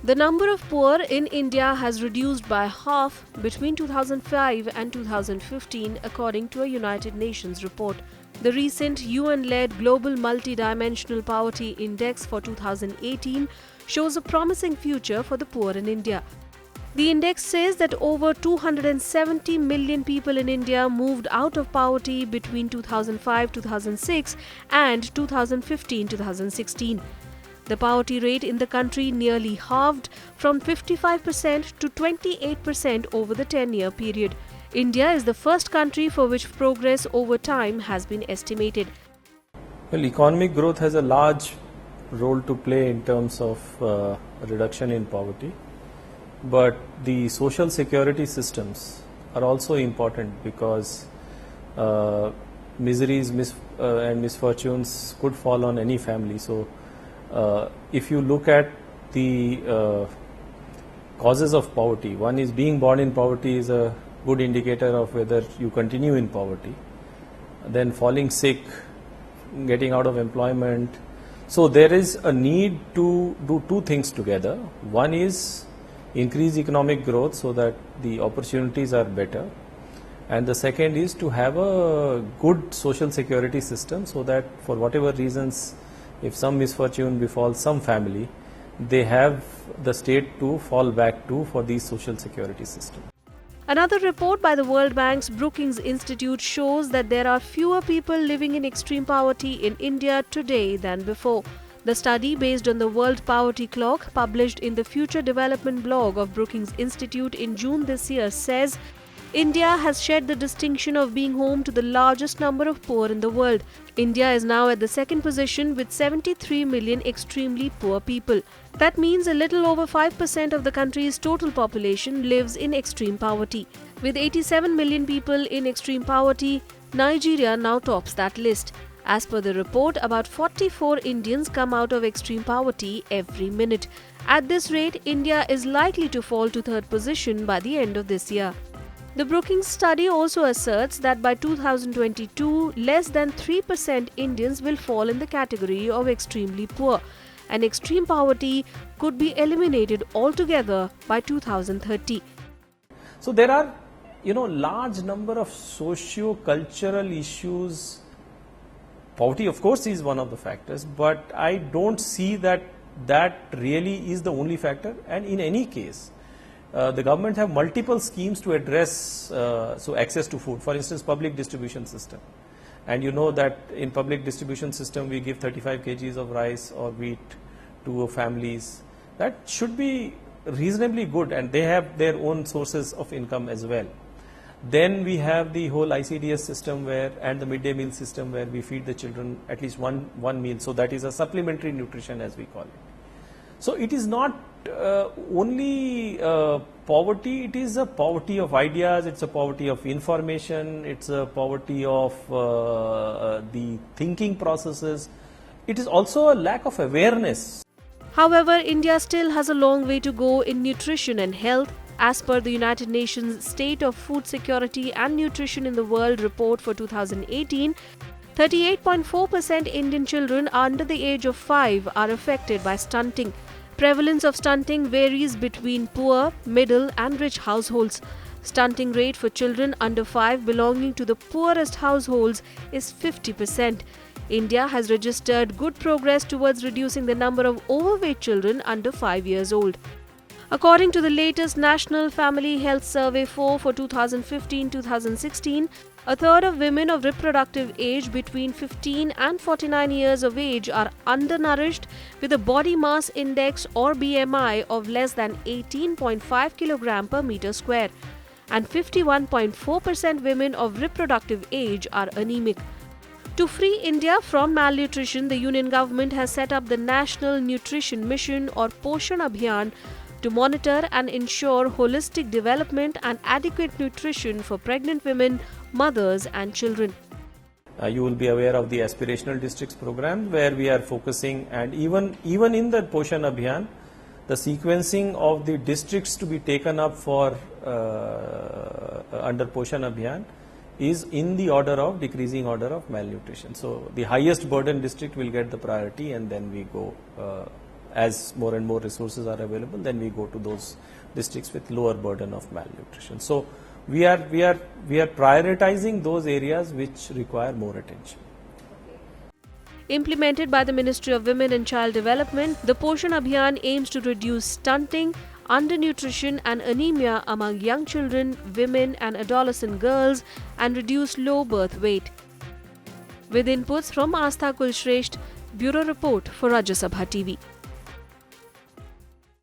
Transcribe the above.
The number of poor in India has reduced by half between 2005 and 2015, according to a United Nations report. The recent UN-led Global Multidimensional Poverty Index for 2018 shows a promising future for the poor in India. The index says that over 270 million people in India moved out of poverty between 2005-2006 and 2015-2016. The poverty rate in the country nearly halved from 55% to 28% over the 10-year period. India is the first country for which progress over time has been estimated. Well, economic growth has a large role to play in terms of reduction in poverty. But the social security systems are also important because miseries and misfortunes could fall on any family. So, if you look at the causes of poverty, one is being born in poverty is a good indicator of whether you continue in poverty. Then falling sick, getting out of employment. So, there is a need to do two things together. One is increase economic growth so that the opportunities are better, and the second is to have a good social security system so that for whatever reasons, if some misfortune befalls some family, they have the state to fall back to for these social security systems. Another report by the World Bank's Brookings Institute shows that there are fewer people living in extreme poverty in India today than before. The study, based on the World Poverty Clock, published in the Future Development blog of Brookings Institute in June this year, says India has shed the distinction of being home to the largest number of poor in the world. India is now at the second position with 73 million extremely poor people. That means a little over 5% of the country's total population lives in extreme poverty. With 87 million people in extreme poverty, Nigeria now tops that list. As per the report, about 44 Indians come out of extreme poverty every minute. At this rate, India is likely to fall to third position by the end of this year. The Brookings study also asserts that by 2022, less than 3% Indians will fall in the category of extremely poor, and extreme poverty could be eliminated altogether by 2030. So there are, large number of socio-cultural issues. Poverty, of course, is one of the factors, but I don't see that really is the only factor. And in any case, the government have multiple schemes to address access to food. For instance, public distribution system. And you know that in public distribution system, we give 35 kgs of rice or wheat to families. That should be reasonably good, and they have their own sources of income as well. Then we have the whole ICDS system and the midday meal system where we feed the children at least one meal. So that is a supplementary nutrition, as we call it. So it is not only poverty, it is a poverty of ideas, it's a poverty of information, it's a poverty of the thinking processes. It is also a lack of awareness. However, India still has a long way to go in nutrition and health. As per the United Nations State of Food Security and Nutrition in the World report for 2018, 38.4% Indian children under the age of 5 are affected by stunting. Prevalence of stunting varies between poor, middle and rich households. Stunting rate for children under 5 belonging to the poorest households is 50%. India has registered good progress towards reducing the number of overweight children under 5 years old. According to the latest National Family Health Survey for 2015-2016, a third of women of reproductive age between 15 and 49 years of age are undernourished with a body mass index or BMI of less than 18.5 kg per meter square, and 51.4% women of reproductive age are anemic. To free India from malnutrition, the Union government has set up the National Nutrition Mission or Poshan Abhiyan to monitor and ensure holistic development and adequate nutrition for pregnant women, mothers and children. You will be aware of the aspirational districts program where we are focusing, and even in the Poshan Abhiyan, the sequencing of the districts to be taken up for under Poshan Abhiyan is in the decreasing order of malnutrition. So the highest burden district will get the priority, and then we go as more and more resources are available, then we go to those districts with lower burden of malnutrition. So we are prioritizing those areas which require more attention. Implemented by the Ministry of Women and Child Development, the Poshan Abhiyan aims to reduce stunting, undernutrition and anemia among young children, women and adolescent girls and reduce low birth weight. With inputs from Astha Kulshresht, Bureau Report for Rajya Sabha TV.